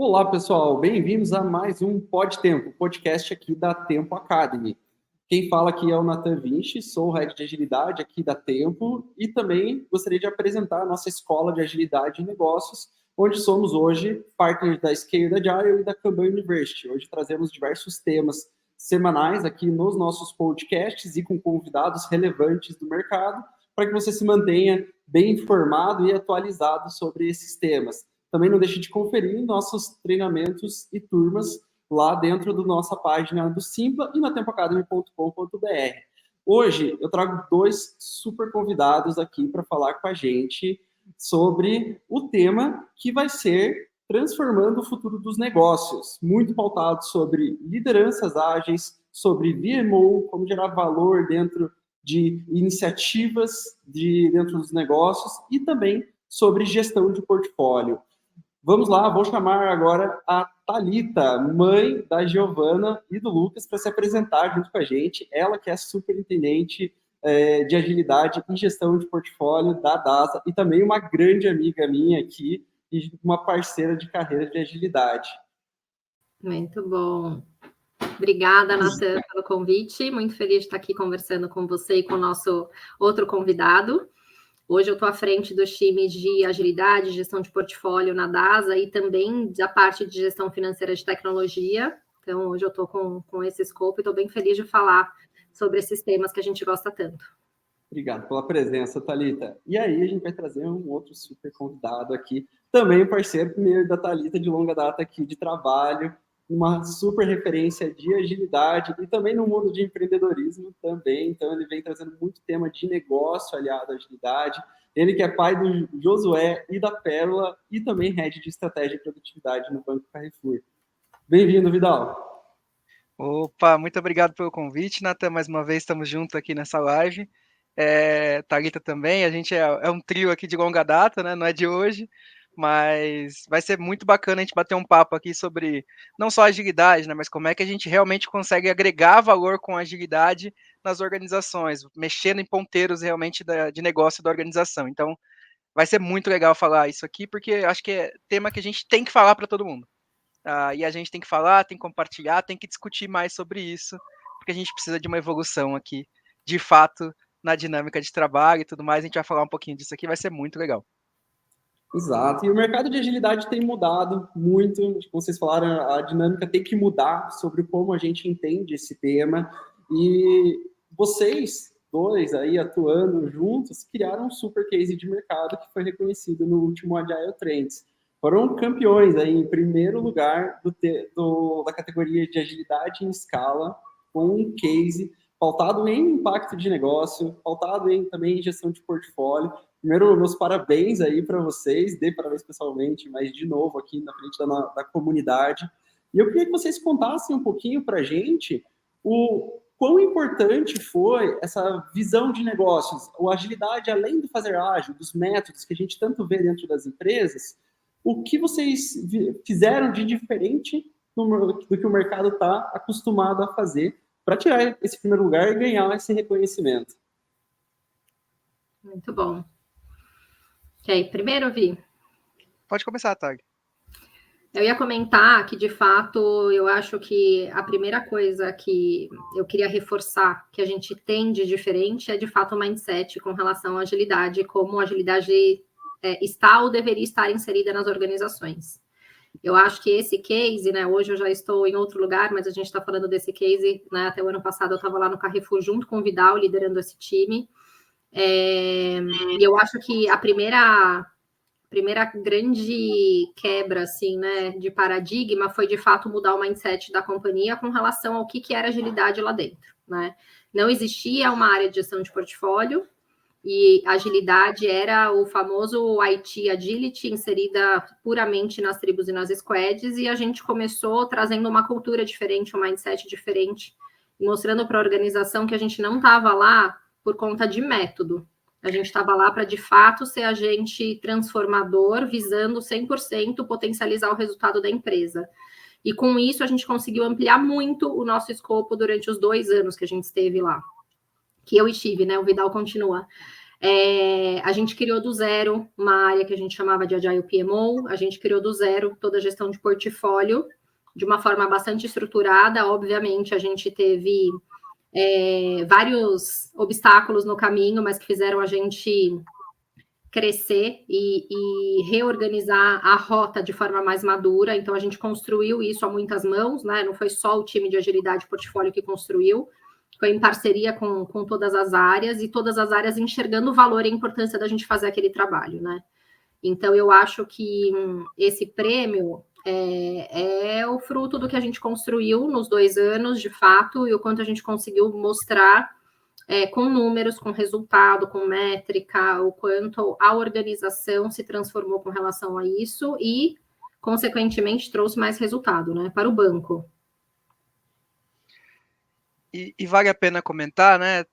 Olá, pessoal, bem-vindos a mais um Pod Tempo, podcast aqui da Tempo Academy. Quem fala aqui é o Nathan Vinci, sou o Head de Agilidade aqui da Tempo e também gostaria de apresentar a nossa Escola de Agilidade e Negócios, onde somos hoje partners da Scaled Agile e da Kanban University. Hoje trazemos diversos temas semanais aqui nos nossos podcasts e com convidados relevantes do mercado, para que você se mantenha bem informado e atualizado sobre esses temas. Também não deixe de conferir nossos treinamentos e turmas lá dentro da nossa página do Simpla e na tempoacademy.com.br. Hoje eu trago dois super convidados aqui para falar com a gente sobre o tema que vai ser transformando o futuro dos negócios, muito pautado sobre lideranças ágeis, sobre VMO, como gerar valor dentro de iniciativas dentro dos negócios e também sobre gestão de portfólio. Vamos lá, vou chamar agora a Thalita, mãe da Giovana e do Lucas, para se apresentar junto com a gente. Ela que é superintendente de agilidade e gestão de portfólio da DASA e também uma grande amiga minha aqui e uma parceira de carreira de agilidade. Muito bom. Obrigada, Nathan, pelo convite. Muito feliz de estar aqui conversando com você e com o nosso outro convidado. Hoje eu estou à frente dos times de agilidade, gestão de portfólio na DASA e também da parte de gestão financeira de tecnologia. Então, hoje eu estou com esse escopo e estou bem feliz de falar sobre esses temas que a gente gosta tanto. Obrigado pela presença, Thalita. E aí a gente vai trazer um outro super convidado aqui, também um parceiro primeiro da Thalita de longa data aqui de trabalho, uma super referência de agilidade e também no mundo de empreendedorismo também. Então ele vem trazendo muito tema de negócio aliado à agilidade. Ele que é pai do Josué e da Pérola e também head de estratégia e produtividade no Banco Carrefour. Bem-vindo, Vidal. Opa, muito obrigado pelo convite, Nathan. Mais uma vez estamos juntos aqui nessa live. Thalita também, a gente é um trio aqui de longa data, né? Não é de hoje, mas vai ser muito bacana a gente bater um papo aqui sobre não só agilidade, né? Mas como é que a gente realmente consegue agregar valor com agilidade nas organizações, mexendo em ponteiros realmente de negócio da organização. Então, vai ser muito legal falar isso aqui, porque acho que é tema que a gente tem que falar para todo mundo. E a gente tem que falar, tem que compartilhar, tem que discutir mais sobre isso, porque a gente precisa de uma evolução aqui, de fato, na dinâmica de trabalho e tudo mais. A gente vai falar um pouquinho disso aqui, vai ser muito legal. Exato, e o mercado de agilidade tem mudado muito, como vocês falaram, a dinâmica tem que mudar sobre como a gente entende esse tema, e vocês dois aí atuando juntos criaram um super case de mercado que foi reconhecido no último Agile Trends. Foram campeões aí em primeiro lugar da categoria de agilidade em escala, com um case pautado em impacto de negócio, pautado também em gestão de portfólio. Primeiro, meus parabéns aí para vocês, dei parabéns pessoalmente, mas de novo aqui na frente da comunidade. E eu queria que vocês contassem um pouquinho para a gente o quão importante foi essa visão de negócios, a agilidade, além do fazer ágil, dos métodos que a gente tanto vê dentro das empresas, o que vocês fizeram de diferente do que o mercado está acostumado a fazer para tirar esse primeiro lugar e ganhar esse reconhecimento. Muito bom. Ok, primeiro, Vi. Pode começar, Tag. Eu ia comentar que, de fato, eu acho que a primeira coisa que eu queria reforçar que a gente tem de diferente é, de fato, o mindset com relação à agilidade, como a agilidade está ou deveria estar inserida nas organizações. Eu acho que esse case, né, hoje eu já estou em outro lugar, mas a gente está falando desse case, né, até o ano passado eu estava lá no Carrefour junto com o Vidal, liderando esse time, e eu acho que a primeira grande quebra, assim, né, de paradigma foi, de fato, mudar o mindset da companhia com relação ao que era agilidade lá dentro, né? Não existia uma área de gestão de portfólio e agilidade era o famoso IT Agility inserida puramente nas tribos e nas squads, e a gente começou trazendo uma cultura diferente, um mindset diferente, mostrando para a organização que a gente não estava lá por conta de método. A gente estava lá para, de fato, ser agente transformador, visando 100% potencializar o resultado da empresa. E com isso, a gente conseguiu ampliar muito o nosso escopo durante os 2 anos que a gente esteve lá. Que eu estive, né? O Vidal continua. A gente criou do zero uma área que a gente chamava de Agile PMO, a gente criou do zero toda a gestão de portfólio, de uma forma bastante estruturada. Obviamente, a gente teve vários obstáculos no caminho, mas que fizeram a gente crescer e reorganizar a rota de forma mais madura. Então, a gente construiu isso a muitas mãos, né? Não foi só o time de agilidade portfólio que construiu, foi em parceria com todas as áreas, e todas as áreas enxergando o valor e a importância da gente fazer aquele trabalho, né? Então, eu acho que esse prêmio é o fruto do que a gente construiu nos 2 anos, de fato, e o quanto a gente conseguiu mostrar com números, com resultado, com métrica, o quanto a organização se transformou com relação a isso e, consequentemente, trouxe mais resultado, né, para o banco. E vale a pena comentar, né,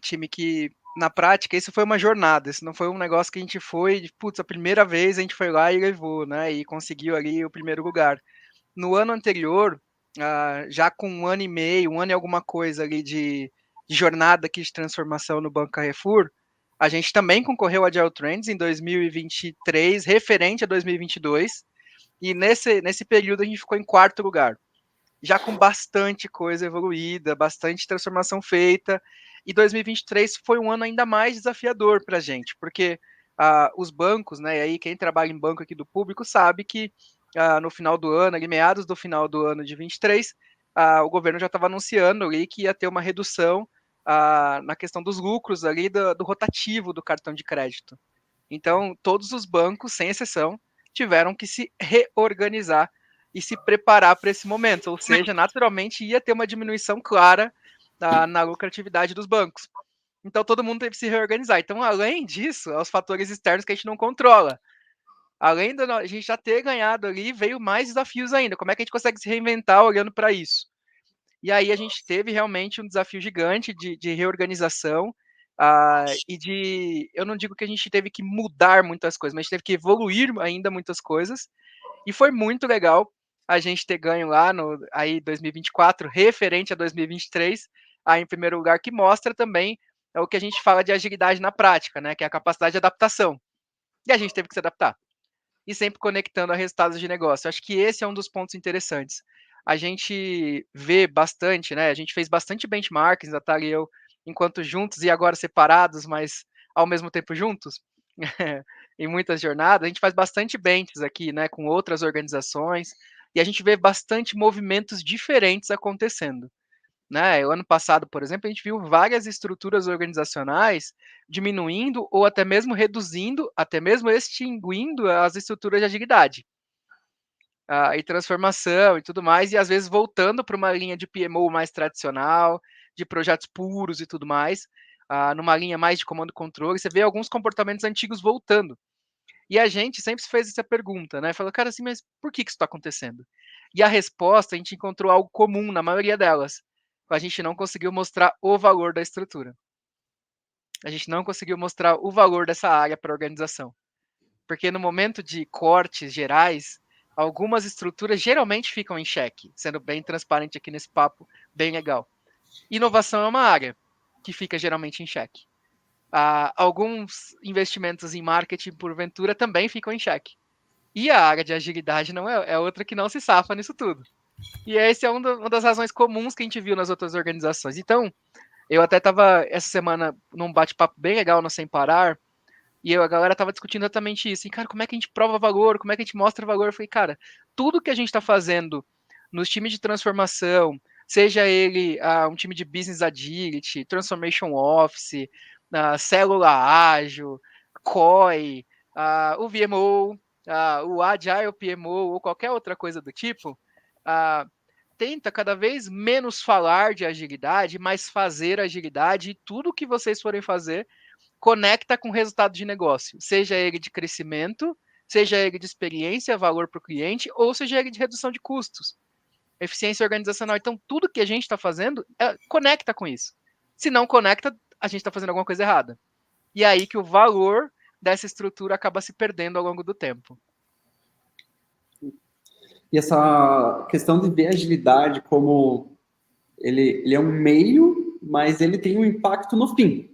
time, que na prática isso foi uma jornada, isso não foi um negócio que a gente foi, putz, a primeira vez a gente foi lá e levou, né, e conseguiu ali o primeiro lugar. No ano anterior, já com 1 ano e meio, 1 ano e alguma coisa ali de jornada aqui de transformação no Banco Carrefour, a gente também concorreu ao Agile Trends em 2023, referente a 2022, e nesse período a gente ficou em 4º lugar, já com bastante coisa evoluída, bastante transformação feita, e 2023 foi um ano ainda mais desafiador para a gente, porque os bancos, né, e aí quem trabalha em banco aqui do público sabe que no final do ano, ali, meados do final do ano de 23, o governo já estava anunciando ali que ia ter uma redução na questão dos lucros ali do rotativo do cartão de crédito. Então, todos os bancos, sem exceção, tiveram que se reorganizar e se preparar para esse momento, ou seja, naturalmente ia ter uma diminuição clara na lucratividade dos bancos. Então, todo mundo teve que se reorganizar. Então, além disso, aos fatores externos que a gente não controla, além de a gente já ter ganhado ali, veio mais desafios ainda. Como é que a gente consegue se reinventar olhando para isso? E aí a gente teve realmente um desafio gigante de reorganização, eu não digo que a gente teve que mudar muitas coisas, mas a gente teve que evoluir ainda muitas coisas, e foi muito legal a gente ter ganho lá no 2024, referente a 2023, em primeiro lugar, que mostra também o que a gente fala de agilidade na prática, né, que é a capacidade de adaptação. E a gente teve que se adaptar. E sempre conectando a resultados de negócio. Acho que esse é um dos pontos interessantes. A gente vê bastante, né? A gente fez bastante benchmarking, Natália e eu, enquanto juntos e agora separados, mas ao mesmo tempo juntos, em muitas jornadas. A gente faz bastante benches aqui, né, com outras organizações, e a gente vê bastante movimentos diferentes acontecendo. Né? O ano passado, por exemplo, a gente viu várias estruturas organizacionais diminuindo ou até mesmo reduzindo, até mesmo extinguindo as estruturas de agilidade e transformação e tudo mais, e às vezes voltando para uma linha de PMO mais tradicional, de projetos puros e tudo mais, numa linha mais de comando e controle. Você vê alguns comportamentos antigos voltando. E a gente sempre fez essa pergunta, né? Falou, cara, assim, mas por que isso está acontecendo? E a resposta, a gente encontrou algo comum na maioria delas. A gente não conseguiu mostrar o valor da estrutura. A gente não conseguiu mostrar o valor dessa área para a organização. Porque no momento de cortes gerais, algumas estruturas geralmente ficam em xeque, sendo bem transparente aqui nesse papo, bem legal. Inovação é uma área que fica geralmente em xeque. Alguns investimentos em marketing, porventura, também ficam em xeque. E a área de agilidade não é outra que não se safa nisso tudo. E essa é uma das razões comuns que a gente viu nas outras organizações. Então, eu até estava essa semana num bate-papo bem legal no Sem Parar, e a galera estava discutindo exatamente isso. E, cara, como é que a gente prova valor? Como é que a gente mostra valor? Eu falei, cara, tudo que a gente está fazendo nos times de transformação, seja ele um time de Business Agility, Transformation Office, Célula Ágil, COI, o VMO, o Agile PMO ou qualquer outra coisa do tipo, tenta cada vez menos falar de agilidade, mas fazer agilidade, e tudo que vocês forem fazer conecta com resultado de negócio, seja ele de crescimento, seja ele de experiência, valor para o cliente, ou seja ele de redução de custos, eficiência organizacional. Então, tudo que a gente está fazendo conecta com isso. Se não conecta, a gente está fazendo alguma coisa errada. E é aí que o valor dessa estrutura acaba se perdendo ao longo do tempo. E essa questão de ver a agilidade como ele é um meio, mas ele tem um impacto no fim.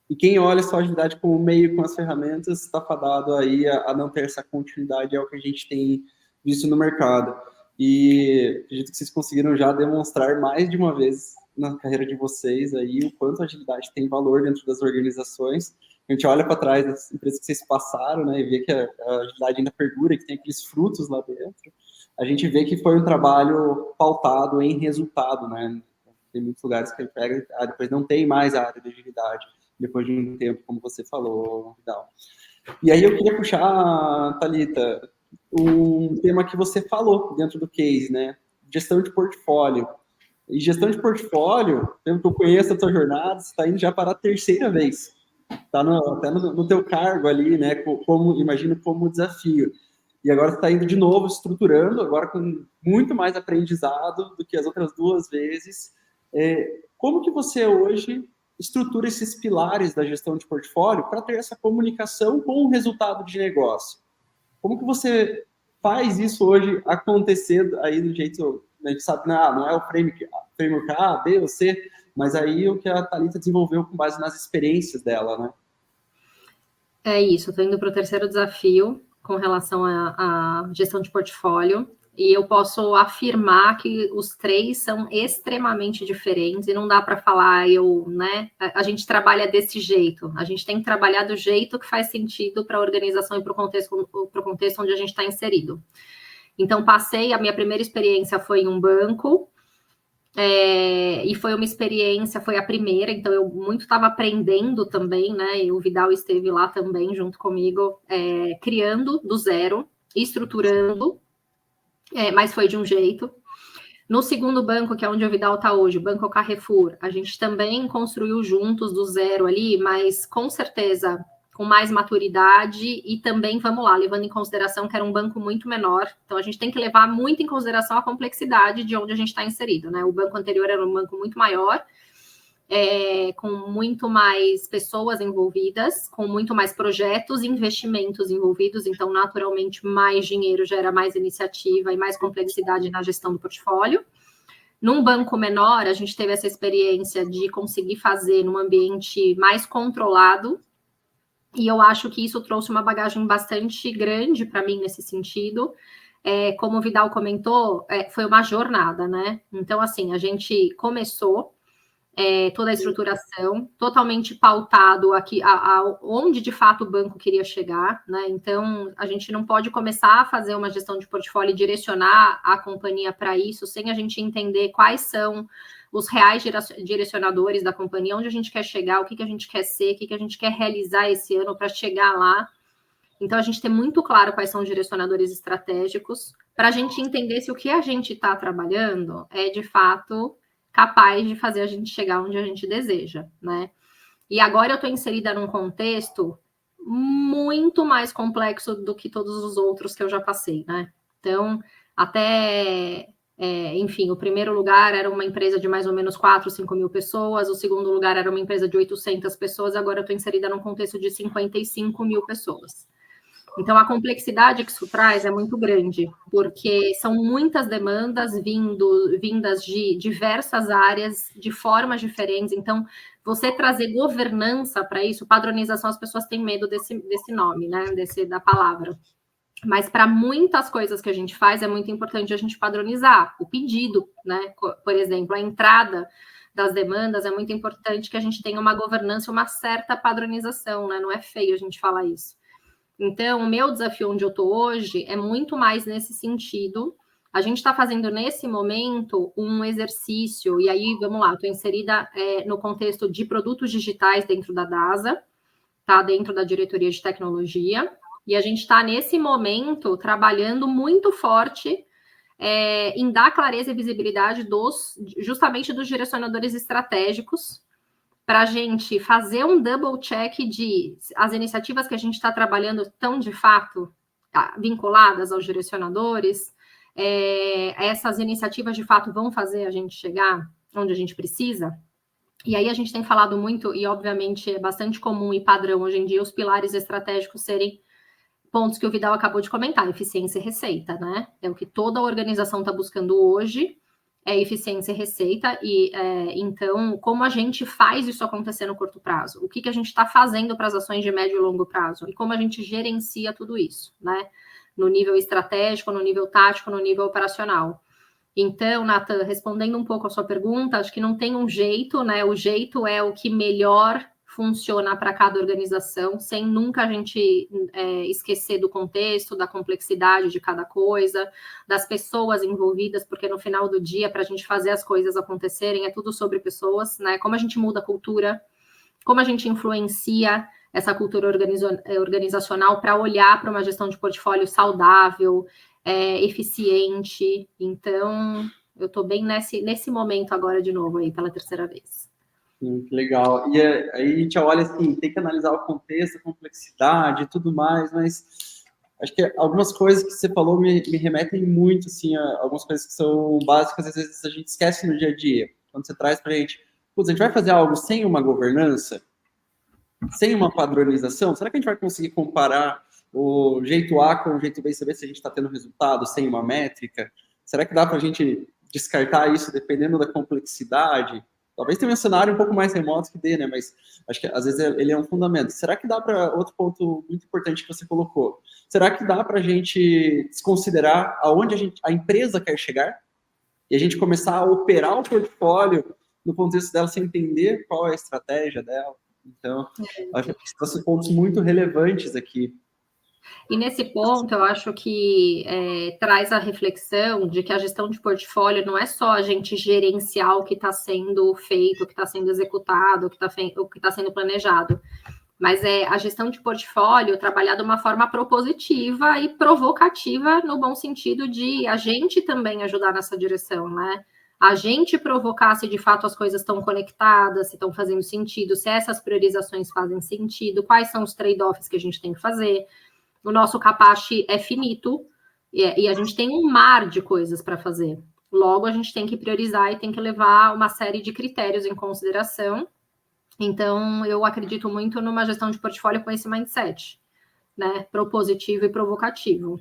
E quem olha só a agilidade como meio com as ferramentas está fadado aí a não ter essa continuidade, é o que a gente tem visto no mercado. E acredito que vocês conseguiram já demonstrar mais de uma vez na carreira de vocês aí o quanto a agilidade tem valor dentro das organizações. A gente olha para trás das empresas que vocês passaram, né, e vê que a agilidade ainda perdura, que tem aqueles frutos lá dentro. A gente vê que foi um trabalho pautado em resultado, né? Tem muitos lugares que pega, depois não tem mais a área de agilidade depois de um tempo, como você falou, Vidal. E aí eu queria puxar, Thalita, um tema que você falou dentro do case, né? Gestão de portfólio. E gestão de portfólio, pelo que eu conheço a tua jornada, você está indo já para a terceira vez. Está até no teu cargo ali, né? Imagino como desafio. E agora você está indo de novo, estruturando, agora com muito mais aprendizado do que as outras duas vezes. Como que você hoje estrutura esses pilares da gestão de portfólio para ter essa comunicação com o resultado de negócio? Como que você faz isso hoje acontecer aí do jeito, a gente sabe, não é o framework A, B ou C, mas aí o que a Thalita desenvolveu com base nas experiências dela, né? É isso, estou indo para o terceiro desafio com relação à gestão de portfólio. E eu posso afirmar que os três são extremamente diferentes e não dá para falar, né? A gente trabalha desse jeito, a gente tem que trabalhar do jeito que faz sentido para a organização e para o contexto onde a gente está inserido. Então, a minha primeira experiência foi em um banco, e foi uma experiência, foi a primeira, então eu muito estava aprendendo também, né? E o Vidal esteve lá também junto comigo, criando do zero, estruturando. Mas foi de um jeito. No segundo banco, que é onde o Vidal está hoje, o Banco Carrefour, a gente também construiu juntos do zero ali, mas com certeza com mais maturidade e também, vamos lá, levando em consideração que era um banco muito menor. Então, a gente tem que levar muito em consideração a complexidade de onde a gente está inserido, né? O banco anterior era um banco muito maior, com muito mais pessoas envolvidas, com muito mais projetos e investimentos envolvidos, então, naturalmente, mais dinheiro gera mais iniciativa e mais complexidade na gestão do portfólio. Num banco menor, a gente teve essa experiência de conseguir fazer num ambiente mais controlado, e eu acho que isso trouxe uma bagagem bastante grande para mim nesse sentido. Como o Vidal comentou, foi uma jornada, né? Então, assim, a gente começou toda a estruturação, totalmente pautado aqui onde de fato o banco queria chegar, né? Então, a gente não pode começar a fazer uma gestão de portfólio e direcionar a companhia para isso sem a gente entender quais são os reais direcionadores da companhia, onde a gente quer chegar, o que a gente quer ser, o que a gente quer realizar esse ano para chegar lá. Então, a gente tem muito claro quais são os direcionadores estratégicos, para a gente entender se o que a gente está trabalhando é, de fato, capaz de fazer a gente chegar onde a gente deseja, né? E agora eu estou inserida num contexto muito mais complexo do que todos os outros que eu já passei, né? Então, enfim, o primeiro lugar era uma empresa de mais ou menos 4, 5 mil pessoas, o segundo lugar era uma empresa de 800 pessoas, agora eu estou inserida num contexto de 55 mil pessoas. Então, a complexidade que isso traz é muito grande, porque são muitas demandas vindas de diversas áreas, de formas diferentes. Então, você trazer governança para isso, padronização, as pessoas têm medo desse nome, né? Da palavra. Mas para muitas coisas que a gente faz, é muito importante a gente padronizar. O pedido, né? Por exemplo, a entrada das demandas, é muito importante que a gente tenha uma governança, uma certa padronização, né? Não é feio a gente falar isso. Então, o meu desafio onde eu estou hoje é muito mais nesse sentido. A gente está fazendo, nesse momento, um exercício, e aí, vamos lá, estou inserida no contexto de produtos digitais dentro da DASA, tá? Dentro da diretoria de tecnologia, e a gente está, nesse momento, trabalhando muito forte em dar clareza e visibilidade justamente dos direcionadores estratégicos, para a gente fazer um double check de as iniciativas que a gente está trabalhando estão, de fato, vinculadas aos direcionadores, essas iniciativas, de fato, vão fazer a gente chegar onde a gente precisa. E aí a gente tem falado muito, e obviamente é bastante comum e padrão hoje em dia, os pilares estratégicos serem pontos que o Vidal acabou de comentar, eficiência e receita, né? É o que toda a organização está buscando hoje, é eficiência e receita, e então, como a gente faz isso acontecer no curto prazo? O que a gente está fazendo para as ações de médio e longo prazo? E como a gente gerencia tudo isso, né? No nível estratégico, no nível tático, no nível operacional. Então, Nathan, respondendo um pouco a sua pergunta, acho que não tem um jeito, né? O jeito é o que melhor funciona para cada organização, sem nunca a gente esquecer do contexto, da complexidade de cada coisa, das pessoas envolvidas, porque no final do dia, para a gente fazer as coisas acontecerem, é tudo sobre pessoas, né? Como a gente muda a cultura, como a gente influencia essa cultura organizacional para olhar para uma gestão de portfólio saudável, eficiente. Então, eu estou bem nesse momento agora de novo aí, pela terceira vez. Que legal. E aí a gente olha assim, tem que analisar o contexto, a complexidade e tudo mais, mas acho que algumas coisas que você falou me remetem muito, assim, a algumas coisas que são básicas, às vezes a gente esquece no dia a dia. Quando você traz para a gente, putz, a gente vai fazer algo sem uma governança, sem uma padronização, será que a gente vai conseguir comparar o jeito A com o jeito B e saber se a gente está tendo resultado sem uma métrica? Será que dá para a gente descartar isso dependendo da complexidade? Talvez tenha um cenário um pouco mais remoto que dê, né? Mas acho que às vezes ele é um fundamento. Será que dá para outro ponto muito importante que você colocou? Será que dá para a gente desconsiderar aonde a empresa quer chegar e a gente começar a operar o portfólio no contexto dela sem entender qual é a estratégia dela? Então, acho que são pontos muito relevantes aqui. E nesse ponto, eu acho que traz a reflexão de que a gestão de portfólio não é só a gente gerenciar o que está sendo feito, o que está sendo executado, o que está sendo planejado, mas é a gestão de portfólio trabalhar de uma forma propositiva e provocativa, no bom sentido de a gente também ajudar nessa direção, né? A gente provocar se de fato as coisas estão conectadas, se estão fazendo sentido, se essas priorizações fazem sentido, quais são os trade-offs que a gente tem que fazer. O nosso capache é finito e a gente tem um mar de coisas para fazer. Logo, a gente tem que priorizar e tem que levar uma série de critérios em consideração. Então, eu acredito muito numa gestão de portfólio com esse mindset, né? Propositivo e provocativo.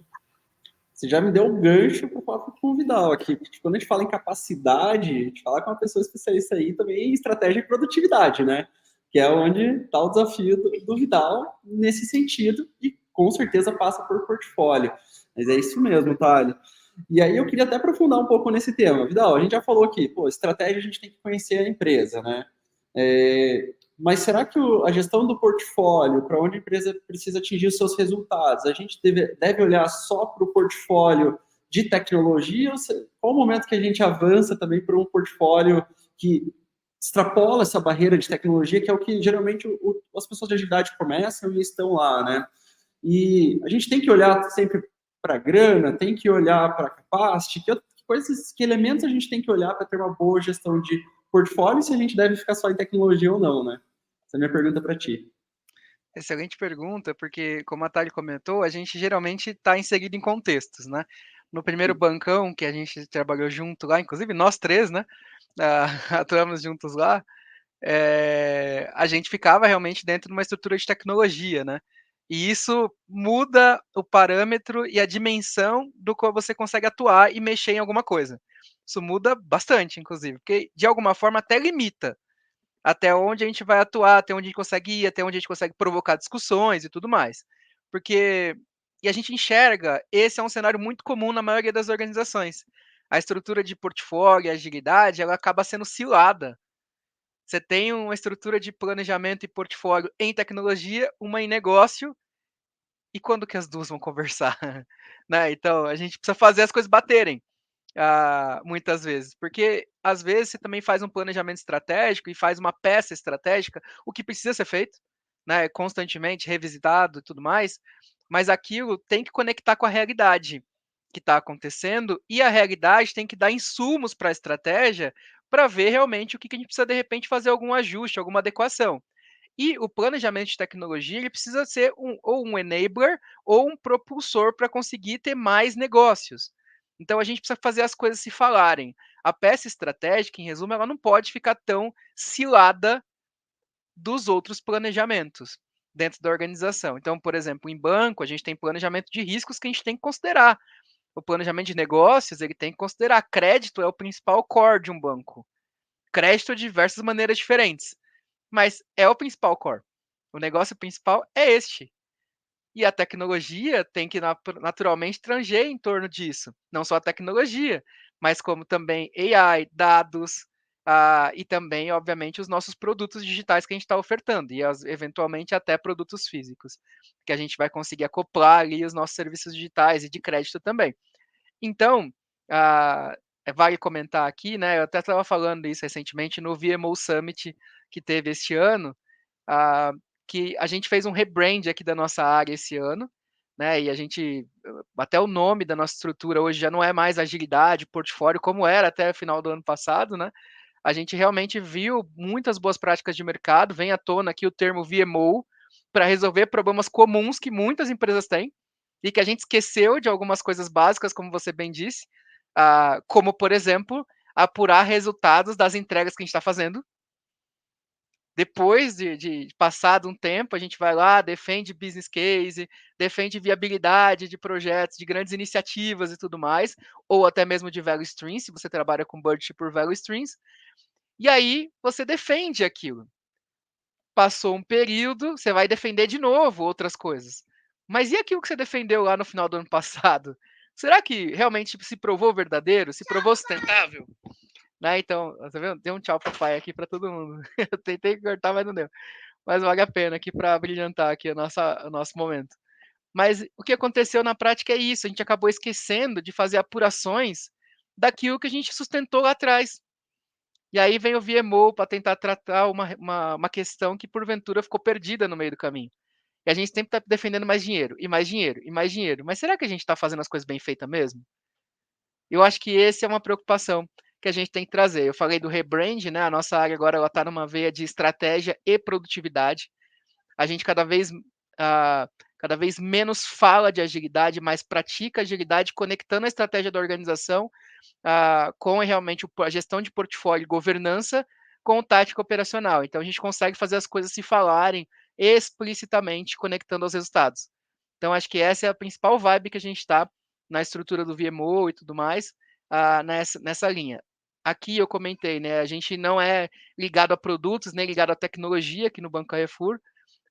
Você já me deu um gancho para o papo com o Vidal aqui. Quando a gente fala em capacidade, a gente fala com uma pessoa especialista aí também em estratégia e produtividade, né? Que é onde está o desafio do Vidal nesse sentido e com certeza passa por portfólio. Mas é isso mesmo, Thales. E aí eu queria até aprofundar um pouco nesse tema. Vidal, a gente já falou aqui, pô, estratégia a gente tem que conhecer a empresa, né? Mas será que a gestão do portfólio, para onde a empresa precisa atingir os seus resultados, a gente deve olhar só para o portfólio de tecnologia? Qual o momento que a gente avança também para um portfólio que extrapola essa barreira de tecnologia, que é o que geralmente as pessoas de agilidade começam e estão lá, né? E a gente tem que olhar sempre para a grana, tem que olhar para a capacity, que elementos a gente tem que olhar para ter uma boa gestão de portfólio, se a gente deve ficar só em tecnologia ou não, né? Essa é a minha pergunta para ti. Excelente pergunta, porque, como a Thali comentou, a gente geralmente está inserido em contextos, né? No primeiro bancão que a gente trabalhou junto lá, inclusive nós três, né? Atuamos juntos lá, a gente ficava realmente dentro de uma estrutura de tecnologia, né? E isso muda o parâmetro e a dimensão do qual você consegue atuar e mexer em alguma coisa. Isso muda bastante, inclusive, porque de alguma forma até limita até onde a gente vai atuar, até onde a gente consegue ir, até onde a gente consegue provocar discussões e tudo mais. Porque e a gente enxerga, esse é um cenário muito comum na maioria das organizações. A estrutura de portfólio, a agilidade, ela acaba sendo cilada. Você tem uma estrutura de planejamento e portfólio em tecnologia, uma em negócio, e quando que as duas vão conversar? Né? Então, a gente precisa fazer as coisas baterem. Muitas vezes, porque às vezes você também faz um planejamento estratégico e faz uma peça estratégica, o que precisa ser feito, né, constantemente revisitado e tudo mais, mas aquilo tem que conectar com a realidade que está acontecendo e a realidade tem que dar insumos para a estratégia para ver realmente o que a gente precisa de repente fazer algum ajuste, alguma adequação. E o planejamento de tecnologia ele precisa ser ou um enabler ou um propulsor para conseguir ter mais negócios. Então a gente precisa fazer as coisas se falarem. A peça estratégica, em resumo, ela não pode ficar tão cilada dos outros planejamentos dentro da organização. Então, por exemplo, em banco, a gente tem planejamento de riscos que a gente tem que considerar. o planejamento de negócios, ele tem que considerar crédito é o principal core de um banco. Crédito de diversas maneiras diferentes, mas é o principal core. O negócio principal é este. E a tecnologia tem que naturalmente tranger em torno disso. Não só a tecnologia, mas como também AI, dados, e também, obviamente, os nossos produtos digitais que a gente está ofertando, e eventualmente até produtos físicos, que a gente vai conseguir acoplar ali os nossos serviços digitais e de crédito também. Então, vale comentar aqui, né? Eu até estava falando isso recentemente no VMO Summit que teve este ano, que a gente fez um rebrand aqui da nossa área esse ano, né? E a gente, até o nome da nossa estrutura hoje já não é mais agilidade, portfólio, como era até o final do ano passado, né? A gente realmente viu muitas boas práticas de mercado, vem à tona aqui o termo VMO, para resolver problemas comuns que muitas empresas têm, e que a gente esqueceu de algumas coisas básicas, como você bem disse, como, por exemplo, apurar resultados das entregas que a gente está fazendo. Depois de passado um tempo, a gente vai lá, defende business case, defende viabilidade de projetos, de grandes iniciativas e tudo mais, ou até mesmo de value streams, se você trabalha com budget por value streams, e aí você defende aquilo. Passou um período, você vai defender de novo outras coisas. Mas e aquilo que você defendeu lá no final do ano passado? Será que realmente se provou verdadeiro? Se provou sustentável? Né? Então, tá vendo? Deu um tchau papai aqui para todo mundo. Eu tentei cortar, mas não deu. Mas vale a pena aqui para brilhantar aqui o nosso momento. Mas o que aconteceu na prática é isso, a gente acabou esquecendo de fazer apurações daquilo que a gente sustentou lá atrás. E aí vem o VMO para tentar tratar uma questão que porventura ficou perdida no meio do caminho. E a gente sempre está defendendo mais dinheiro, e mais dinheiro, e mais dinheiro. Mas será que a gente está fazendo as coisas bem feitas mesmo? Eu acho que esse é uma preocupação que a gente tem que trazer. Eu falei do rebrand, né? A nossa área agora está numa veia de estratégia e produtividade. A gente cada vez menos fala de agilidade, mas pratica agilidade, conectando a estratégia da organização com realmente a gestão de portfólio e governança com tática operacional. Então, a gente consegue fazer as coisas se falarem explicitamente, conectando aos resultados. Então, acho que essa é a principal vibe que a gente está na estrutura do VMO e tudo mais, nessa linha. Aqui eu comentei, né? A gente não é ligado a produtos, nem ligado à tecnologia aqui no Banco Carrefour.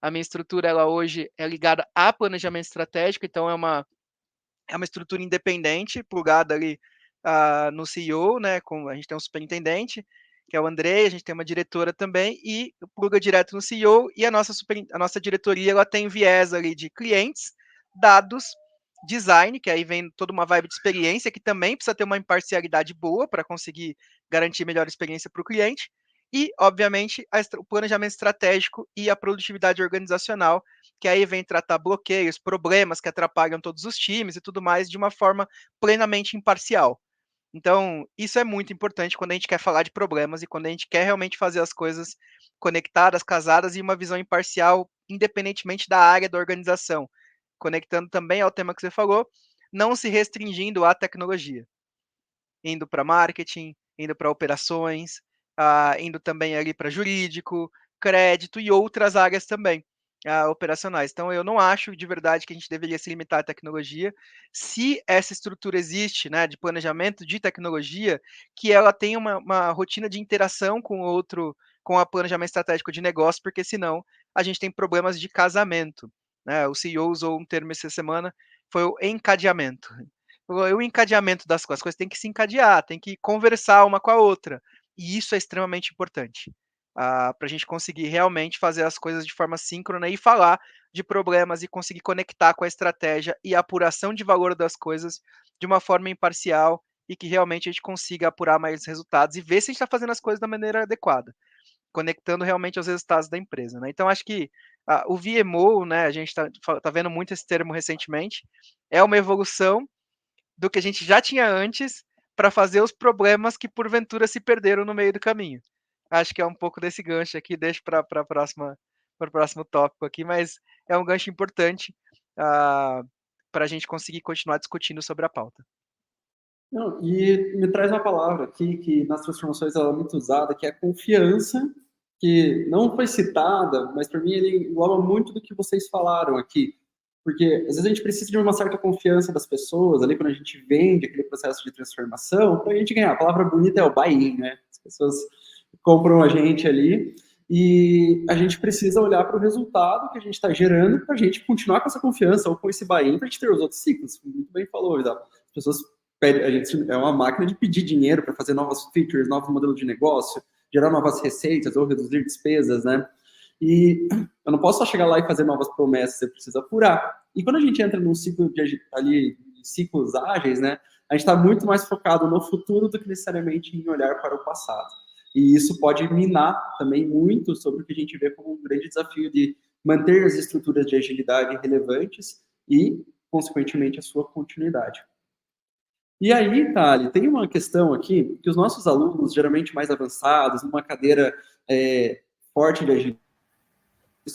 A minha estrutura, ela hoje é ligada a planejamento estratégico, então é uma estrutura independente, plugada ali no CEO, né? A gente tem um superintendente, que é o Andrei, a gente tem uma diretora também, e pluga direto no CEO, e a nossa diretoria ela tem viés ali de clientes, dados, design, que aí vem toda uma vibe de experiência, que também precisa ter uma imparcialidade boa para conseguir garantir melhor experiência para o cliente, e, obviamente, o planejamento estratégico e a produtividade organizacional, que aí vem tratar bloqueios, problemas que atrapalham todos os times e tudo mais de uma forma plenamente imparcial. Então, isso é muito importante quando a gente quer falar de problemas e quando a gente quer realmente fazer as coisas conectadas, casadas e uma visão imparcial, independentemente da área da organização. Conectando também ao tema que você falou, não se restringindo à tecnologia. Indo para marketing, indo para operações, indo também ali para jurídico, crédito e outras áreas também operacionais. Então, eu não acho de verdade que a gente deveria se limitar à tecnologia. Se essa estrutura existe, né, de planejamento de tecnologia, que ela tenha uma rotina de interação com com o planejamento estratégico de negócio, porque senão a gente tem problemas de casamento. Né? O CEO usou um termo essa semana, foi o encadeamento. O encadeamento das coisas, as coisas têm que se encadear, tem que conversar uma com a outra. E isso é extremamente importante para a gente conseguir realmente fazer as coisas de forma síncrona e falar de problemas e conseguir conectar com a estratégia e a apuração de valor das coisas de uma forma imparcial e que realmente a gente consiga apurar mais resultados e ver se a gente está fazendo as coisas da maneira adequada, conectando realmente aos resultados da empresa. Né? Então, acho que o VMO, né, a gente tá vendo muito esse termo recentemente, é uma evolução do que a gente já tinha antes para fazer os problemas que porventura se perderam no meio do caminho. Acho que é um pouco desse gancho aqui, deixo para o próximo tópico aqui, mas é um gancho importante para a gente conseguir continuar discutindo sobre a pauta. Não, e me traz uma palavra aqui que nas transformações ela é muito usada, que é confiança, que não foi citada, mas para mim ele engloba muito do que vocês falaram aqui. Porque às vezes a gente precisa de uma certa confiança das pessoas ali quando a gente vende aquele processo de transformação, para a gente ganhar. A palavra bonita é o buy-in, né? As pessoas compram a gente ali e a gente precisa olhar para o resultado que a gente está gerando para a gente continuar com essa confiança ou com esse buy-in para a gente ter os outros ciclos. Muito bem falou, Vidal. As pessoas pedem, a gente é uma máquina de pedir dinheiro para fazer novas features, novos modelos de negócio, gerar novas receitas ou reduzir despesas, né? E eu não posso só chegar lá e fazer novas promessas, eu preciso apurar. E quando a gente entra num ciclo de ali, ciclos ágeis, né, a gente está muito mais focado no futuro do que necessariamente em olhar para o passado. E isso pode minar também muito sobre o que a gente vê como um grande desafio de manter as estruturas de agilidade relevantes e, consequentemente, a sua continuidade. E aí, Thali, tem uma questão aqui que os nossos alunos, geralmente mais avançados, numa cadeira forte de agilidade,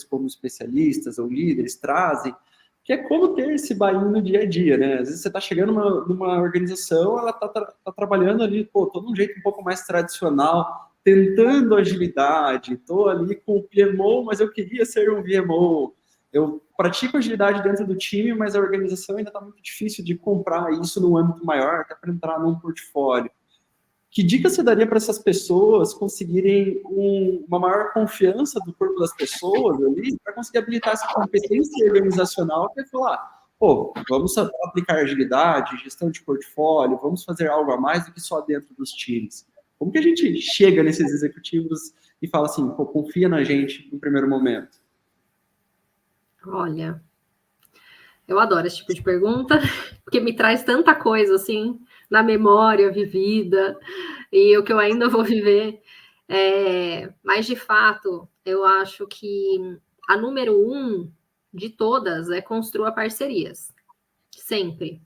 como especialistas ou líderes trazem, que é como ter esse buy-in no dia a dia, né? Às vezes você está chegando numa organização, ela está trabalhando ali, todo um jeito um pouco mais tradicional, tentando agilidade, estou ali com o PMO, mas eu queria ser um VMO, eu pratico agilidade dentro do time, mas a organização ainda está muito difícil de comprar isso num âmbito maior, até para entrar num portfólio. Que dica você daria para essas pessoas conseguirem uma maior confiança do corpo das pessoas ali, para conseguir habilitar essa competência organizacional, que é falar, vamos aplicar agilidade, gestão de portfólio, vamos fazer algo a mais do que só dentro dos times. Como que a gente chega nesses executivos e fala assim, confia na gente no primeiro momento? Olha, eu adoro esse tipo de pergunta, porque me traz tanta coisa, assim, na memória vivida, e o que eu ainda vou viver. Mas, de fato, eu acho que a número 1 de todas é construa parcerias. Sempre.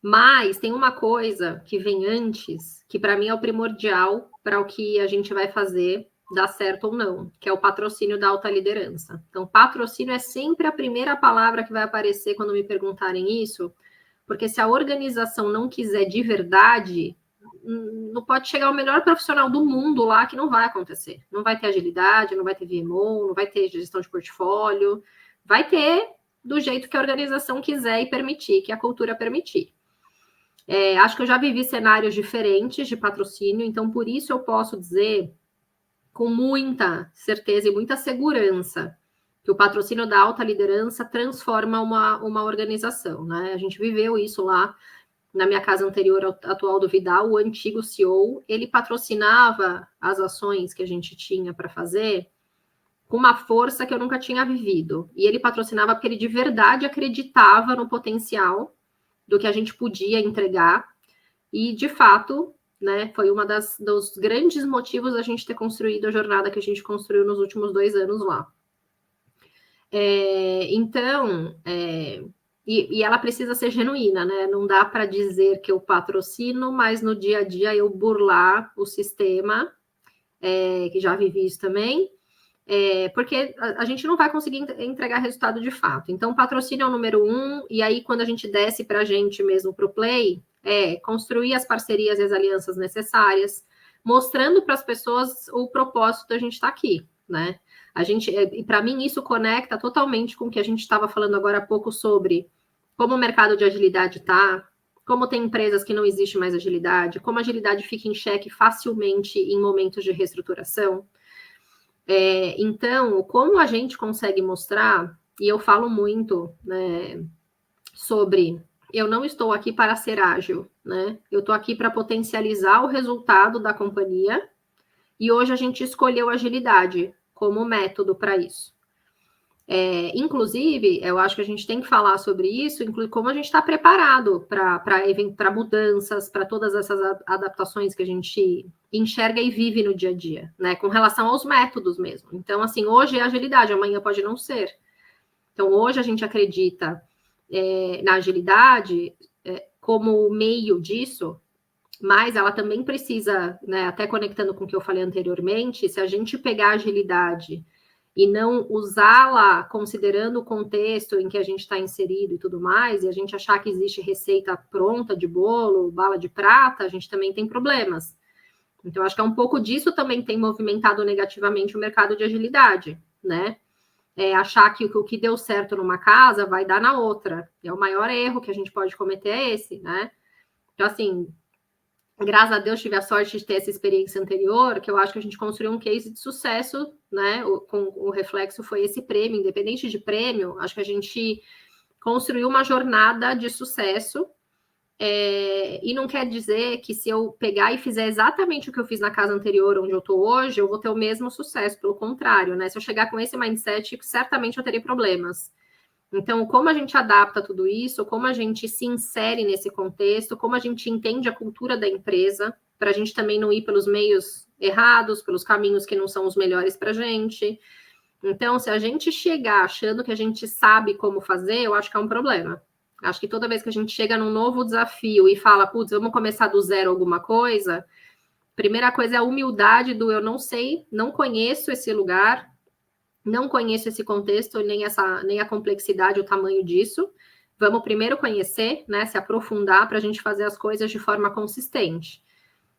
Mas tem uma coisa que vem antes, que para mim é o primordial para o que a gente vai fazer dar certo ou não, que é o patrocínio da alta liderança. Então, patrocínio é sempre a primeira palavra que vai aparecer quando me perguntarem isso, porque se a organização não quiser de verdade, não pode chegar o melhor profissional do mundo lá, que não vai acontecer. Não vai ter agilidade, não vai ter VMO, não vai ter gestão de portfólio, vai ter do jeito que a organização quiser e permitir, que a cultura permitir. Acho que eu já vivi cenários diferentes de patrocínio, então por isso eu posso dizer com muita certeza e muita segurança que o patrocínio da alta liderança transforma uma organização, né? A gente viveu isso lá na minha casa anterior ao atual do Vidal, o antigo CEO, ele patrocinava as ações que a gente tinha para fazer com uma força que eu nunca tinha vivido. E ele patrocinava porque ele de verdade acreditava no potencial do que a gente podia entregar. E, de fato, né, foi uma dos grandes motivos da gente ter construído a jornada que a gente construiu nos últimos 2 anos lá. Então, ela precisa ser genuína, né? Não dá para dizer que eu patrocino, mas no dia a dia eu burlar o sistema, que já vivi isso também, porque a gente não vai conseguir entregar resultado de fato. Então, patrocínio é o número 1, e aí quando a gente desce para a gente mesmo, para o play, construir as parcerias e as alianças necessárias, mostrando para as pessoas o propósito da gente estar aqui, né? E para mim isso conecta totalmente com o que a gente estava falando agora há pouco sobre como o mercado de agilidade está, como tem empresas que não existe mais agilidade, como a agilidade fica em xeque facilmente em momentos de reestruturação. Então, como a gente consegue mostrar, e eu falo muito, né, sobre eu não estou aqui para ser ágil, né? Eu estou aqui para potencializar o resultado da companhia, e hoje a gente escolheu agilidade como método para isso. Inclusive, eu acho que a gente tem que falar sobre isso, como a gente está preparado para mudanças, para todas essas adaptações que a gente enxerga e vive no dia a dia, né? Com relação aos métodos mesmo. Então, assim, hoje é agilidade, amanhã pode não ser. Então, hoje a gente acredita na agilidade como meio disso, mas ela também precisa, né, até conectando com o que eu falei anteriormente, se a gente pegar a agilidade e não usá-la considerando o contexto em que a gente está inserido e tudo mais, e a gente achar que existe receita pronta de bolo, bala de prata, a gente também tem problemas. Então, acho que um pouco disso também tem movimentado negativamente o mercado de agilidade, né? achar que o que deu certo numa casa vai dar na outra. O maior erro que a gente pode cometer é esse, né? Então, assim, graças a Deus tive a sorte de ter essa experiência anterior, que eu acho que a gente construiu um case de sucesso, né? Com o reflexo foi esse prêmio, independente de prêmio, acho que a gente construiu uma jornada de sucesso. E não quer dizer que se eu pegar e fizer exatamente o que eu fiz na casa anterior, onde eu estou hoje, eu vou ter o mesmo sucesso. Pelo contrário, né? Se eu chegar com esse mindset, certamente eu terei problemas. Então, como a gente adapta tudo isso, como a gente se insere nesse contexto, como a gente entende a cultura da empresa, para a gente também não ir pelos meios errados, pelos caminhos que não são os melhores para a gente. Então, se a gente chegar achando que a gente sabe como fazer, eu acho que é um problema. Acho que toda vez que a gente chega num novo desafio e fala, putz, vamos começar do zero alguma coisa, primeira coisa é a humildade do eu não sei, não conheço esse lugar, não conheço esse contexto, nem a complexidade, o tamanho disso. Vamos primeiro conhecer, né, se aprofundar para a gente fazer as coisas de forma consistente.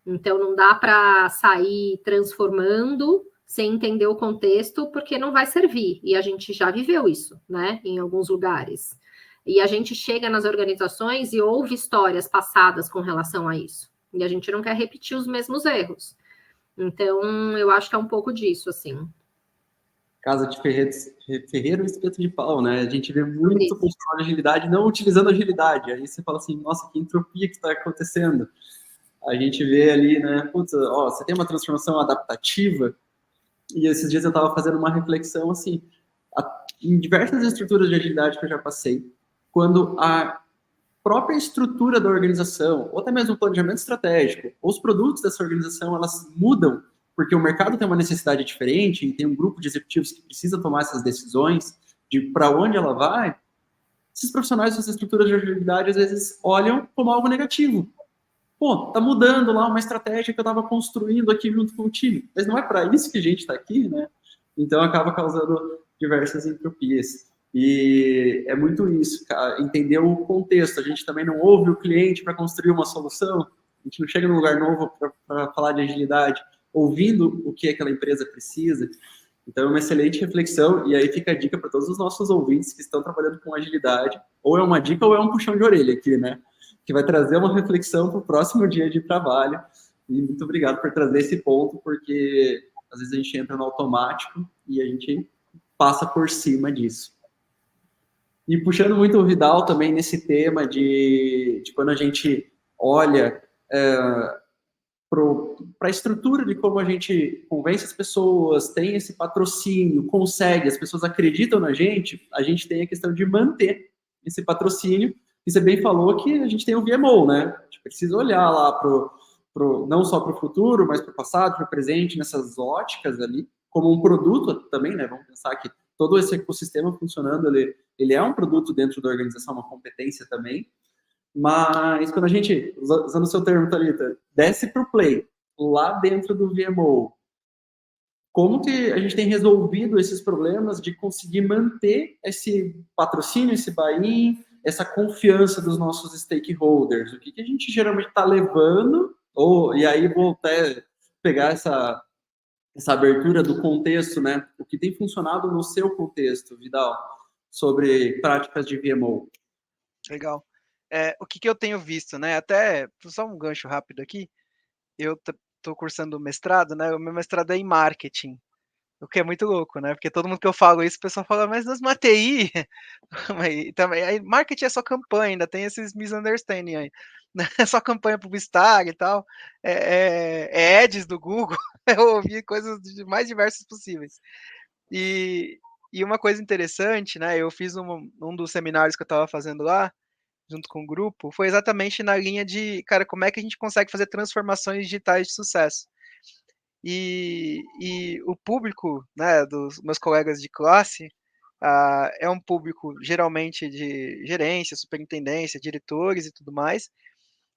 Então, não dá para sair transformando sem entender o contexto, porque não vai servir. E a gente já viveu isso, né, em alguns lugares. E a gente chega nas organizações e ouve histórias passadas com relação a isso. E a gente não quer repetir os mesmos erros. Então, eu acho que é um pouco disso, assim. Casa de ferreiro e espeto de pau, né? A gente vê muito profissional de agilidade não utilizando agilidade. Aí você fala assim, nossa, que entropia que está acontecendo. A gente vê ali, né? Putz, ó, você tem uma transformação adaptativa. E esses dias eu estava fazendo uma reflexão assim, em diversas estruturas de agilidade que eu já passei, quando a própria estrutura da organização, ou até mesmo o planejamento estratégico, ou os produtos dessa organização, elas mudam porque o mercado tem uma necessidade diferente e tem um grupo de executivos que precisa tomar essas decisões de para onde ela vai. Esses profissionais dessas estruturas de agilidade às vezes olham como algo negativo. Pô, tá mudando lá uma estratégia que eu estava construindo aqui junto com o time, mas não é para isso que a gente está aqui, né? Então acaba causando diversas entropias. E é muito isso, cara, entender o contexto. A gente também não ouve o cliente para construir uma solução, a gente não chega num lugar novo para falar de agilidade, ouvindo o que aquela empresa precisa. Então é uma excelente reflexão, e aí fica a dica para todos os nossos ouvintes que estão trabalhando com agilidade, ou é uma dica ou é um puxão de orelha aqui, né? Que vai trazer uma reflexão para o próximo dia de trabalho. E muito obrigado por trazer esse ponto, porque às vezes a gente entra no automático e a gente passa por cima disso. E puxando muito o Vidal também nesse tema de quando a gente olha para a estrutura de como a gente convence as pessoas, tem esse patrocínio, consegue, as pessoas acreditam na gente, a gente tem a questão de manter esse patrocínio. E você bem falou que a gente tem o VMO, né? A gente precisa olhar lá não só para o futuro, mas para o passado, para o presente, nessas óticas ali, como um produto também, né? Vamos pensar que todo esse ecossistema funcionando, ele é um produto dentro da organização, uma competência também. Mas quando a gente, usando o seu termo, Thalita, desce para o play, lá dentro do VMO, como que a gente tem resolvido esses problemas de conseguir manter esse patrocínio, esse buy-in, essa confiança dos nossos stakeholders? O que a gente geralmente está levando, e aí vou até pegar essa abertura do contexto, né? O que tem funcionado no seu contexto, Vidal, sobre práticas de VMO? Legal. O que eu tenho visto, né? Até só um gancho rápido aqui. Eu estou cursando mestrado, né? O meu mestrado é em marketing, o que é muito louco, né? Porque todo mundo que eu falo isso, o pessoal fala, mas nas TI, também, aí, marketing é só campanha, ainda tem esses misunderstanding aí, né? É só campanha publicitária e tal, ads do Google, eu ouvi coisas mais diversas possíveis. E uma coisa interessante, né? Eu fiz um dos seminários que eu estava fazendo lá, junto com o grupo, foi exatamente na linha de, cara, como é que a gente consegue fazer transformações digitais de sucesso? E o público, né, dos meus colegas de classe, é um público geralmente de gerência, superintendência, diretores e tudo mais.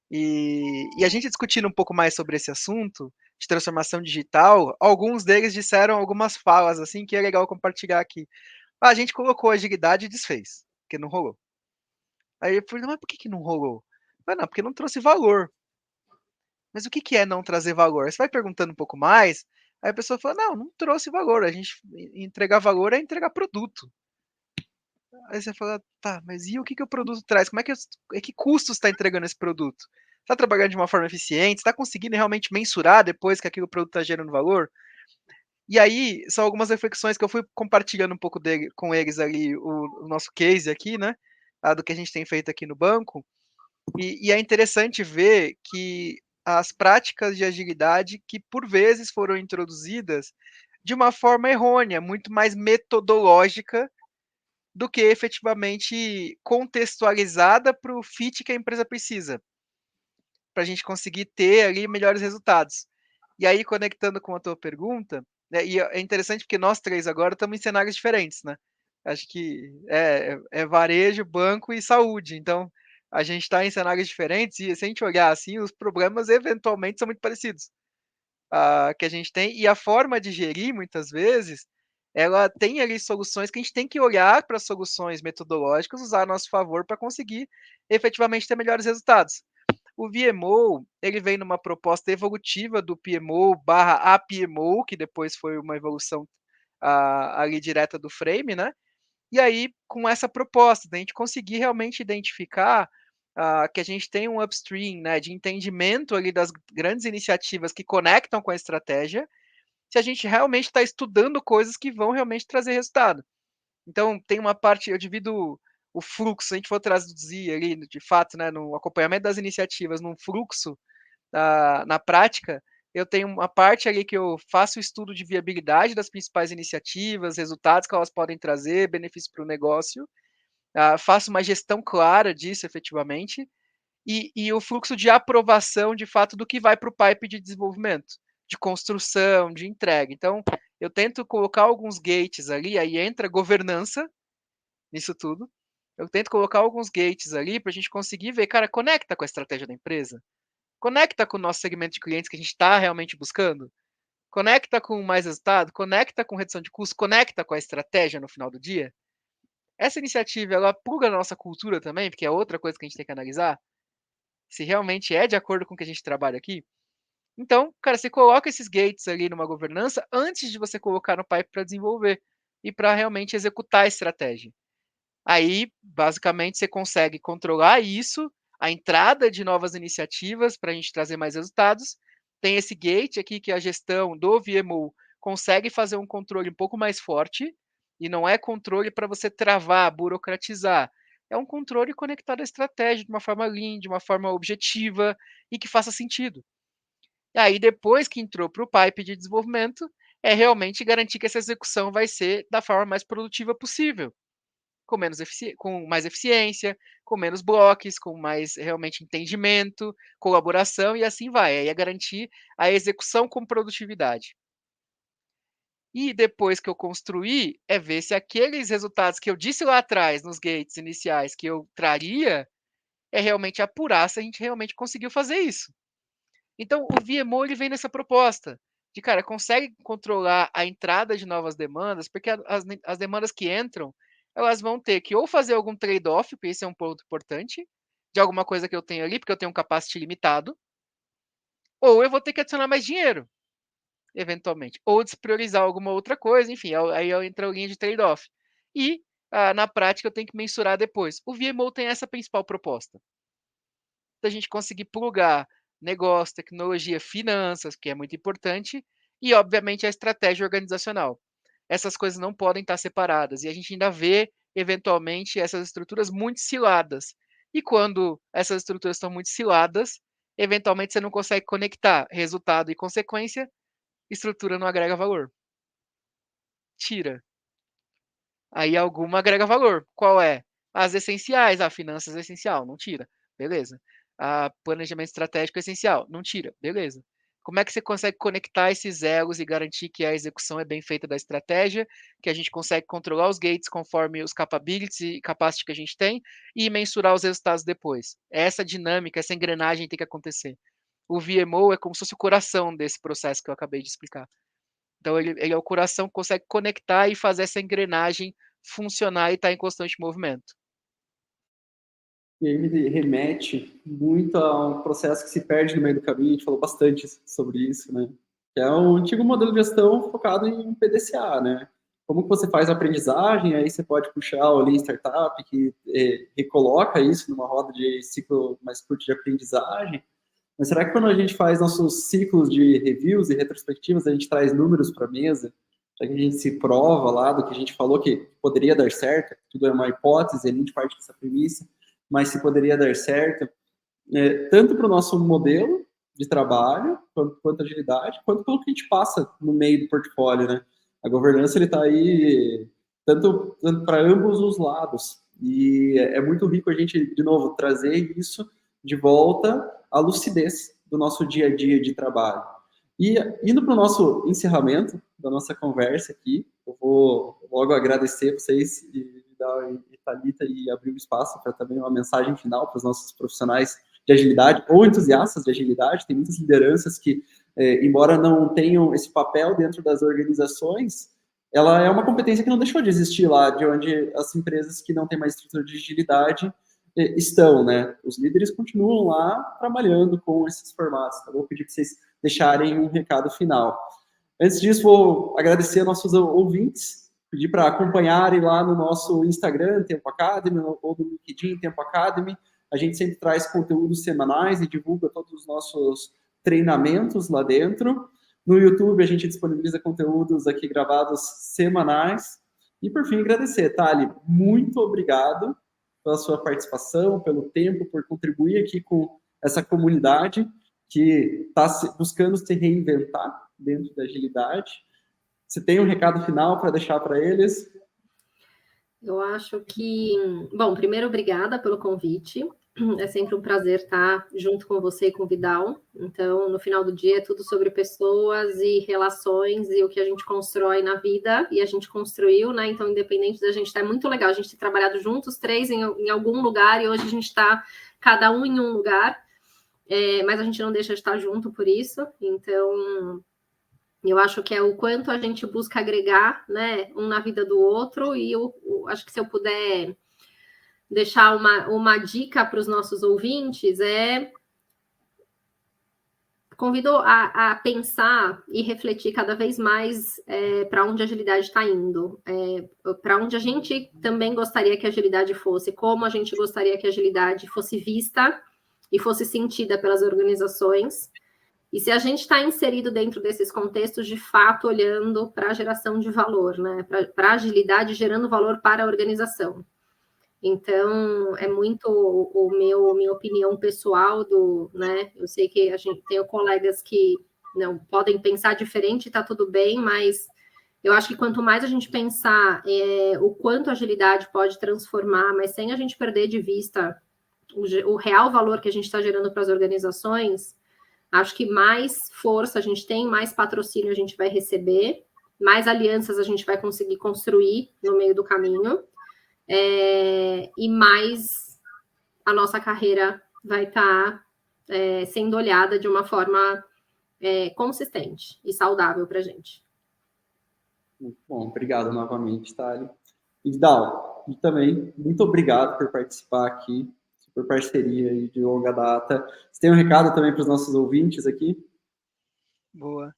E a gente discutindo um pouco mais sobre esse assunto de transformação digital, alguns deles disseram algumas falas assim que é legal compartilhar aqui. A gente colocou agilidade e desfez, porque não rolou. Aí eu falei, mas por que não rolou? Não, porque não trouxe valor. Mas o que é não trazer valor? Você vai perguntando um pouco mais, Aí a pessoa fala, não trouxe valor, a gente entregar valor é entregar produto. Aí você fala, tá, mas e o que o produto traz? Que custos está entregando esse produto? Está trabalhando de uma forma eficiente? Está conseguindo realmente mensurar depois que aquele produto está gerando valor? E aí, são algumas reflexões que eu fui compartilhando um pouco com eles ali, o nosso case aqui, né? Do que a gente tem feito aqui no banco. E é interessante ver que as práticas de agilidade que, por vezes, foram introduzidas de uma forma errônea, muito mais metodológica do que efetivamente contextualizada para o fit que a empresa precisa, para a gente conseguir ter ali melhores resultados. E aí, conectando com a tua pergunta, né, e é interessante porque nós três agora estamos em cenários diferentes, né? Acho que é varejo, banco e saúde. Então, a gente está em cenários diferentes e se a gente olhar assim, os problemas eventualmente são muito parecidos que a gente tem. E a forma de gerir, muitas vezes, ela tem ali soluções que a gente tem que olhar para soluções metodológicas, usar a nosso favor para conseguir efetivamente ter melhores resultados. O VMO, ele vem numa proposta evolutiva do PMO barra APMO, que depois foi uma evolução ali direta do Frame, né? E aí, com essa proposta, da gente conseguir realmente identificar que a gente tem um upstream, né, de entendimento ali das grandes iniciativas que conectam com a estratégia, se a gente realmente está estudando coisas que vão realmente trazer resultado. Então, tem uma parte, eu divido o fluxo, se a gente for traduzir ali, de fato, né, no acompanhamento das iniciativas, num fluxo na prática, eu tenho uma parte ali que eu faço o estudo de viabilidade das principais iniciativas, resultados que elas podem trazer, benefício para o negócio, faço uma gestão clara disso efetivamente, e o fluxo de aprovação, de fato, do que vai para o pipe de desenvolvimento, de construção, de entrega. Então, eu tento colocar alguns gates ali, aí entra governança nisso tudo, eu tento colocar alguns gates ali para a gente conseguir ver, cara, conecta com a estratégia da empresa? Conecta com o nosso segmento de clientes que a gente está realmente buscando? Conecta com mais resultado? Conecta com redução de custo? Conecta com a estratégia no final do dia? Essa iniciativa, ela pluga na nossa cultura também, porque é outra coisa que a gente tem que analisar, se realmente é de acordo com o que a gente trabalha aqui. Então, cara, você coloca esses gates ali numa governança antes de você colocar no pipe para desenvolver e para realmente executar a estratégia. Aí, basicamente, você consegue controlar isso, a entrada de novas iniciativas para a gente trazer mais resultados. Tem esse gate aqui que a gestão do VMO consegue fazer um controle um pouco mais forte, e não é controle para você travar, burocratizar. É um controle conectado à estratégia de uma forma lean, de uma forma objetiva e que faça sentido. E aí, depois que entrou para o pipe de desenvolvimento, é realmente garantir que essa execução vai ser da forma mais produtiva possível, com mais eficiência, com menos blocos, com mais realmente entendimento, colaboração e assim vai. Aí é garantir a execução com produtividade. E depois que eu construir, é ver se aqueles resultados que eu disse lá atrás, nos gates iniciais, que eu traria, é realmente apurar se a gente realmente conseguiu fazer isso. Então, o VMO ele vem nessa proposta de, cara, consegue controlar a entrada de novas demandas, porque as demandas que entram, elas vão ter que ou fazer algum trade-off, porque esse é um ponto importante, de alguma coisa que eu tenho ali, porque eu tenho um capacity limitado, ou eu vou ter que adicionar mais dinheiro, eventualmente, ou despriorizar alguma outra coisa, enfim, aí entra a linha de trade-off. E, na prática, eu tenho que mensurar depois. O VMO tem essa principal proposta, da gente conseguir plugar negócio, tecnologia, finanças, que é muito importante, e, obviamente, a estratégia organizacional. Essas coisas não podem estar separadas, e a gente ainda vê, eventualmente, essas estruturas muito ciladas. E quando essas estruturas estão muito ciladas, eventualmente você não consegue conectar resultado e consequência, estrutura não agrega valor. Tira. Aí alguma agrega valor. Qual é? As essenciais. Finanças é essencial. Não tira. Beleza. Planejamento estratégico é essencial. Não tira. Beleza. Como é que você consegue conectar esses elos e garantir que a execução é bem feita da estratégia, que a gente consegue controlar os gates conforme os capabilities e capacity que a gente tem e mensurar os resultados depois? Essa dinâmica, essa engrenagem tem que acontecer. O VMO é como se fosse o coração desse processo que eu acabei de explicar. Então, ele é o coração que consegue conectar e fazer essa engrenagem funcionar e estar em constante movimento. E aí me remete muito a um processo que se perde no meio do caminho, a gente falou bastante sobre isso, né? que é o antigo modelo de gestão focado em PDCA, né? Como que você faz a aprendizagem, aí você pode puxar o Lean Startup, que recoloca isso numa roda de ciclo mais curto de aprendizagem. Mas será que quando a gente faz nossos ciclos de reviews e retrospectivas, a gente traz números para a mesa? Será que a gente se prova lá do que a gente falou que poderia dar certo? Tudo é uma hipótese, a gente parte dessa premissa, mas se poderia dar certo, tanto para o nosso modelo de trabalho, quanto agilidade, quanto pelo que a gente passa no meio do portfólio, né? A governança, ele está aí tanto para ambos os lados. E é muito rico a gente, de novo, trazer isso de volta à lucidez do nosso dia a dia de trabalho. E indo para o nosso encerramento da nossa conversa aqui, eu vou logo agradecer vocês e dar Thalita e abrir o espaço para também uma mensagem final para os nossos profissionais de agilidade ou entusiastas de agilidade. Tem muitas lideranças que, embora não tenham esse papel dentro das organizações, ela é uma competência que não deixou de existir lá, de onde as empresas que não têm mais estrutura de agilidade estão, né? Os líderes continuam lá trabalhando com esses formatos. Então, vou pedir para vocês deixarem um recado final. Antes disso, vou agradecer a nossos ouvintes, pedir para acompanharem lá no nosso Instagram, Tempo Academy, ou no LinkedIn, Tempo Academy. A gente sempre traz conteúdos semanais e divulga todos os nossos treinamentos lá dentro. No YouTube, a gente disponibiliza conteúdos aqui gravados semanais. E, por fim, agradecer, Thali, muito obrigado pela sua participação, pelo tempo, por contribuir aqui com essa comunidade que está buscando se reinventar dentro da agilidade. Você tem um recado final para deixar para eles? Eu acho que... Bom, primeiro, obrigada pelo convite. É sempre um prazer estar junto com você e com o Vidal. Então, no final do dia, é tudo sobre pessoas e relações e o que a gente constrói na vida. E a gente construiu, né? Então, independente da gente estar... É muito legal a gente ter trabalhado juntos, três em algum lugar, e hoje a gente está cada um em um lugar. Mas a gente não deixa de estar junto por isso. Então... Eu acho que é o quanto a gente busca agregar, né, um na vida do outro, e eu acho que se eu puder deixar uma dica para os nossos ouvintes, convido a pensar e refletir cada vez mais para onde a agilidade está indo, para onde a gente também gostaria que a agilidade fosse, como a gente gostaria que a agilidade fosse vista e fosse sentida pelas organizações. E se a gente está inserido dentro desses contextos, de fato, olhando para a geração de valor, né? Para a agilidade gerando valor para a organização. Então, é muito minha opinião pessoal né? Eu sei que a gente tem colegas que não podem pensar diferente, está tudo bem, mas eu acho que quanto mais a gente pensar o quanto a agilidade pode transformar, mas sem a gente perder de vista o real valor que a gente está gerando para as organizações, acho que mais força a gente tem, mais patrocínio a gente vai receber, mais alianças a gente vai conseguir construir no meio do caminho, e mais a nossa carreira vai estar sendo olhada de uma forma consistente e saudável para a gente. Muito bom, obrigado novamente, Thali. E Vidal, e também, muito obrigado por participar aqui, por parceria aí de longa data. Você tem um recado também para os nossos ouvintes aqui? Boa.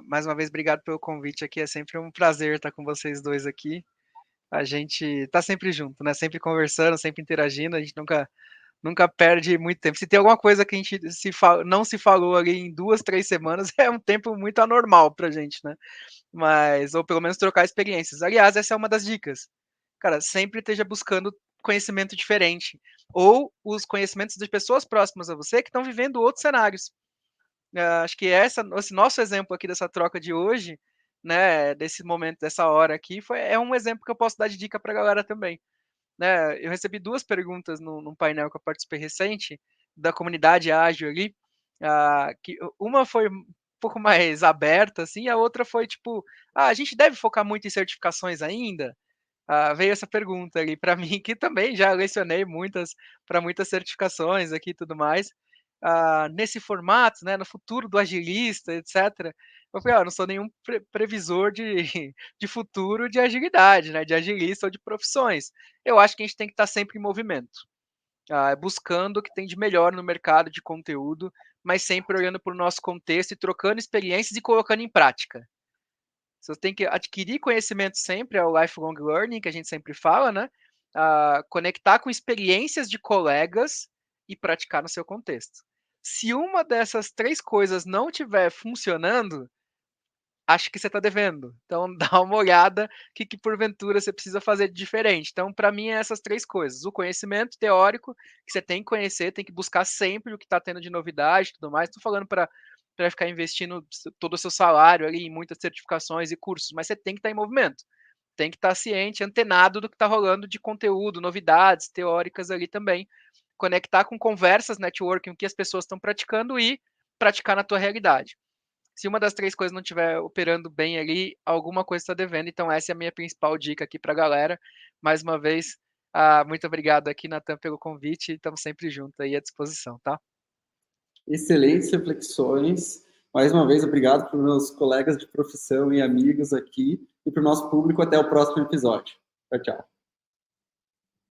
Mais uma vez, obrigado pelo convite aqui. É sempre um prazer estar com vocês dois aqui. A gente está sempre junto, né? Sempre conversando, sempre interagindo. A gente nunca perde muito tempo. Se tem alguma coisa que a gente não se falou ali em 2, 3 semanas, é um tempo muito anormal para a gente, né? Mas, ou pelo menos trocar experiências. Aliás, essa é uma das dicas. Cara, sempre esteja buscando conhecimento diferente. Ou os conhecimentos de pessoas próximas a você que estão vivendo outros cenários. Acho que esse nosso exemplo aqui dessa troca de hoje, né, desse momento, dessa hora aqui, é um exemplo que eu posso dar de dica para a galera também. Né? Eu recebi 2 perguntas num painel que eu participei recente, da comunidade ágil ali, que uma foi um pouco mais aberta, assim, a outra foi tipo, a gente deve focar muito em certificações ainda? Veio essa pergunta ali para mim, que também já lecionei para muitas certificações aqui e tudo mais. Nesse formato, né, no futuro do agilista, etc. Eu falei, eu não sou nenhum previsor de futuro de agilidade, né, de agilista ou de profissões. Eu acho que a gente tem que estar sempre em movimento, buscando o que tem de melhor no mercado de conteúdo mas sempre olhando para o nosso contexto e trocando experiências e colocando em prática. Você tem que adquirir conhecimento sempre, é o lifelong learning que a gente sempre fala, né? Conectar com experiências de colegas e praticar no seu contexto. Se uma dessas 3 coisas não estiver funcionando, acho que você está devendo. Então, dá uma olhada o que porventura você precisa fazer de diferente. Então, para mim, é essas 3 coisas. O conhecimento teórico, que você tem que conhecer, tem que buscar sempre o que está tendo de novidade e tudo mais. Estou falando para ficar investindo todo o seu salário ali em muitas certificações e cursos, mas você tem que estar em movimento. Tem que estar ciente, antenado do que está rolando de conteúdo, novidades teóricas ali também. Conectar com conversas, networking, o que as pessoas estão praticando e praticar na tua realidade. Se uma das 3 coisas não estiver operando bem ali, alguma coisa está devendo. Então, essa é a minha principal dica aqui para a galera. Mais uma vez, muito obrigado aqui, Natan, pelo convite. Estamos sempre juntos aí à disposição, tá? Excelentes reflexões. Mais uma vez, obrigado para os meus colegas de profissão e amigos aqui e para o nosso público. Até o próximo episódio. Tchau, tchau.